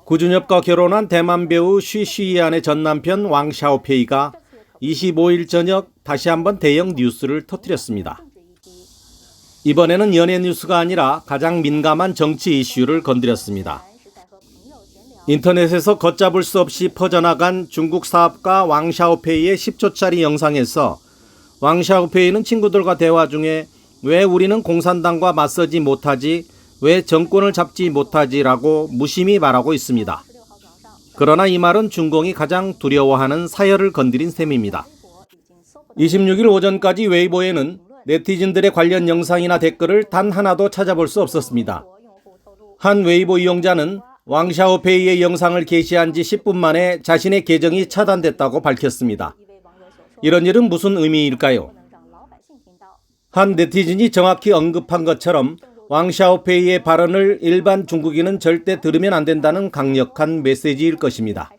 구준엽과 결혼한 대만 배우 쉬쉬이안의 전 남편 왕 샤오페이가 25일 저녁 다시 한번 대형 뉴스를 터뜨렸습니다. 이번에는 연예 뉴스가 아니라 가장 민감한 정치 이슈를 건드렸습니다. 인터넷에서 걷잡을 수 없이 퍼져나간 중국 사업가 왕 샤오페이의 10초짜리 영상에서 왕 샤오페이는 친구들과 대화 중에 왜 우리는 공산당과 맞서지 못하지, 왜 정권을 잡지 못하지라고 무심히 말하고 있습니다. 그러나 이 말은 중공이 가장 두려워하는 사열을 건드린 셈입니다. 26일 오전까지 웨이보에는 네티즌들의 관련 영상이나 댓글을 단 하나도 찾아볼 수 없었습니다. 한 웨이보 이용자는 왕 샤오페이의 영상을 게시한 지 10분 만에 자신의 계정이 차단됐다고 밝혔습니다. 이런 일은 무슨 의미일까요? 한 네티즌이 정확히 언급한 것처럼 왕 샤오페이의 발언을 일반 중국인은 절대 들으면 안 된다는 강력한 메시지일 것입니다.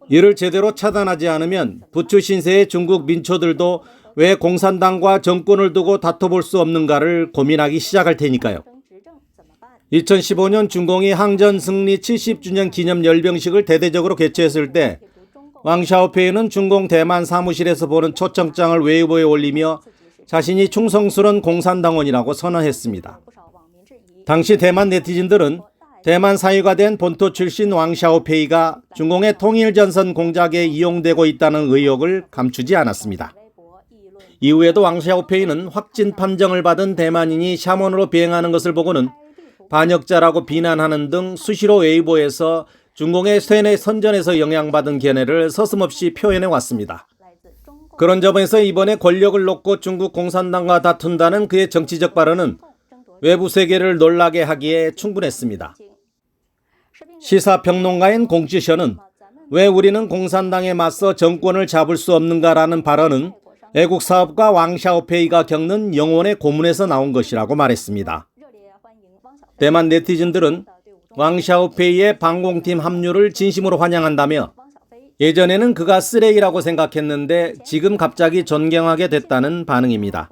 이를 제대로 차단하지 않으면 부추 신세의 중국 민초들도 왜 공산당과 정권을 두고 다퉈볼 수 없는가를 고민하기 시작할 테니까요. 2015년 중공이 항전 승리 70주년 기념 열병식을 대대적으로 개최했을 때 왕 샤오페이는 중공 대만 사무실에서 보는 초청장을 웨이보에 올리며 자신이 충성스러운 공산당원이라고 선언했습니다. 당시 대만 네티즌들은 대만 사유가 된 본토 출신 왕 샤오페이가 중공의 통일전선 공작에 이용되고 있다는 의혹을 감추지 않았습니다. 이후에도 왕 샤오페이는 확진 판정을 받은 대만인이 샤먼으로 비행하는 것을 보고는 반역자라고 비난하는 등 수시로 웨이보에서 중공의 세뇌 선전에서 영향받은 견해를 서슴없이 표현해 왔습니다. 그런 점에서 이번에 권력을 놓고 중국 공산당과 다툰다는 그의 정치적 발언은 외부 세계를 놀라게 하기에 충분했습니다. 시사평론가인 공지셔는 왜 우리는 공산당에 맞서 정권을 잡을 수 없는가라는 발언은 애국 사업가 왕 샤오페이가 겪는 영혼의 고문에서 나온 것이라고 말했습니다. 대만 네티즌들은 왕 샤오페이의 방공팀 합류를 진심으로 환영한다며 예전에는 그가 쓰레기라고 생각했는데 지금 갑자기 존경하게 됐다는 반응입니다.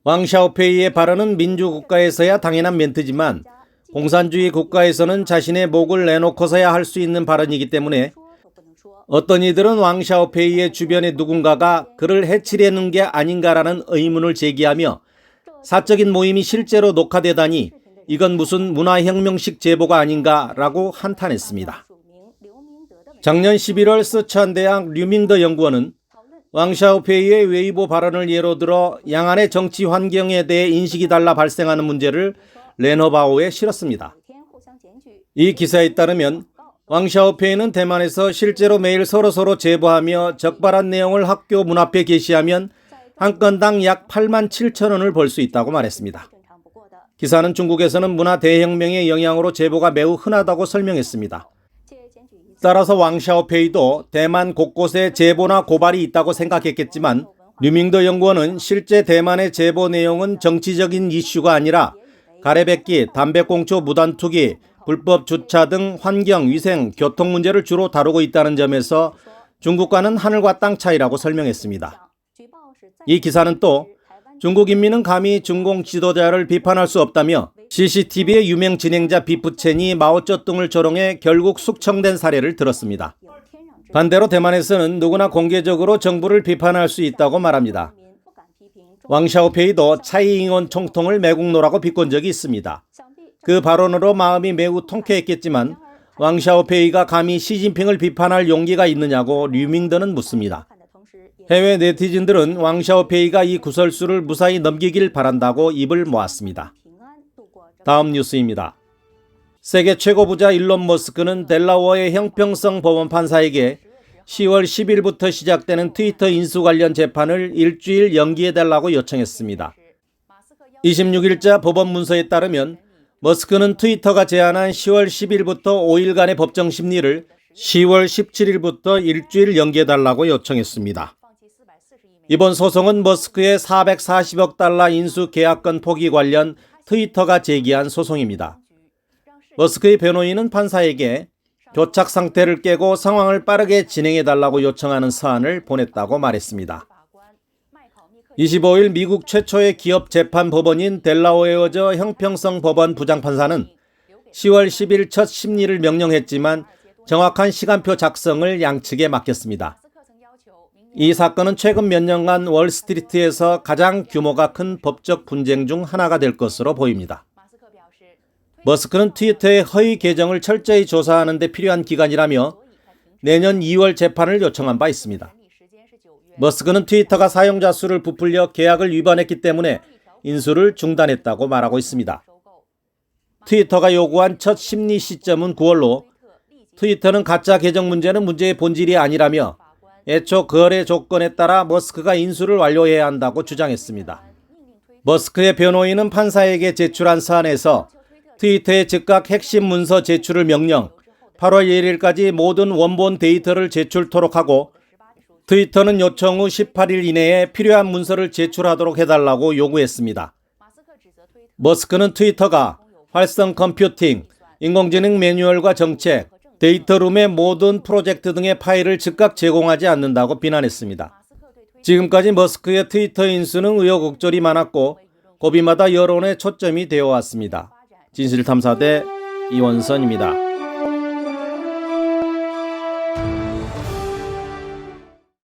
왕 샤오페이의 발언은 민주국가에서야 당연한 멘트지만 공산주의 국가에서는 자신의 목을 내놓고서야 할 수 있는 발언이기 때문에 어떤 이들은 왕 샤오페이의 주변의 누군가가 그를 해치려는 게 아닌가라는 의문을 제기하며 사적인 모임이 실제로 녹화되다니 이건 무슨 문화혁명식 제보가 아닌가라고 한탄했습니다. 작년 11월 스촨대학 류밍더 연구원은 왕 샤오페이의 웨이보 발언을 예로 들어 양안의 정치 환경에 대해 인식이 달라 발생하는 문제를 레너바오에 실었습니다. 이 기사에 따르면 왕 샤오페이는 대만에서 실제로 매일 서로서로 제보하며 적발한 내용을 학교 문 앞에 게시하면 한 건당 약 8만 7천 원을 벌 수 있다고 말했습니다. 기사는 중국에서는 문화 대혁명의 영향으로 제보가 매우 흔하다고 설명했습니다. 따라서 왕 샤오페이도 대만 곳곳에 제보나 고발이 있다고 생각했겠지만 류밍더 연구원은 실제 대만의 제보 내용은 정치적인 이슈가 아니라 가래뱉기, 담배꽁초 무단 투기, 불법 주차 등 환경, 위생, 교통 문제를 주로 다루고 있다는 점에서 중국과는 하늘과 땅 차이라고 설명했습니다. 이 기사는 또 중국 인민은 감히 중공 지도자를 비판할 수 없다며 CCTV의 유명 진행자 비프첸이 마오쩌둥을 조롱해 결국 숙청된 사례를 들었습니다. 반대로 대만에서는 누구나 공개적으로 정부를 비판할 수 있다고 말합니다. 왕 샤오페이도 차이잉원 총통을 매국노라고 비꼰 적이 있습니다. 그 발언으로 마음이 매우 통쾌했겠지만 왕 샤오페이가 감히 시진핑을 비판할 용기가 있느냐고 류밍더는 묻습니다. 해외 네티즌들은 왕 샤오페이가 이 구설수를 무사히 넘기길 바란다고 입을 모았습니다. 다음 뉴스입니다. 세계 최고 부자 일론 머스크는 델라워의 형평성 법원 판사에게 10월 10일부터 시작되는 트위터 인수 관련 재판을 일주일 연기해달라고 요청했습니다. 26일자 법원 문서에 따르면 머스크는 트위터가 제안한 10월 10일부터 5일간의 법정 심리를 10월 17일부터 일주일 연기해달라고 요청했습니다. 이번 소송은 머스크의 440억 달러 인수 계약권 포기 관련 트위터가 제기한 소송입니다. 머스크의 변호인은 판사에게 교착 상태를 깨고 상황을 빠르게 진행해달라고 요청하는 서한을 보냈다고 말했습니다. 25일 미국 최초의 기업 재판 법원인 델라웨어저 형평성 법원 부장판사는 10월 10일 첫 심리를 명령했지만 정확한 시간표 작성을 양측에 맡겼습니다. 이 사건은 최근 몇 년간 월스트리트에서 가장 규모가 큰 법적 분쟁 중 하나가 될 것으로 보입니다. 머스크는 트위터의 허위 계정을 철저히 조사하는 데 필요한 기간이라며 내년 2월 재판을 요청한 바 있습니다. 머스크는 트위터가 사용자 수를 부풀려 계약을 위반했기 때문에 인수를 중단했다고 말하고 있습니다. 트위터가 요구한 첫 심리 시점은 9월로 트위터는 가짜 계정 문제는 문제의 본질이 아니라며 애초 거래 조건에 따라 머스크가 인수를 완료해야 한다고 주장했습니다. 머스크의 변호인은 판사에게 제출한 사안에서 트위터의 즉각 핵심 문서 제출을 명령, 8월 1일까지 모든 원본 데이터를 제출토록 하고 트위터는 요청 후 18일 이내에 필요한 문서를 제출하도록 해달라고 요구했습니다. 머스크는 트위터가 활성 컴퓨팅, 인공지능 매뉴얼과 정책, 데이터룸의 모든 프로젝트 등의 파일을 즉각 제공하지 않는다고 비난했습니다. 지금까지 머스크의 트위터 인수는 우여곡절이 많았고 고비마다 여론의 초점이 되어 왔습니다. 진실탐사대 이원선입니다.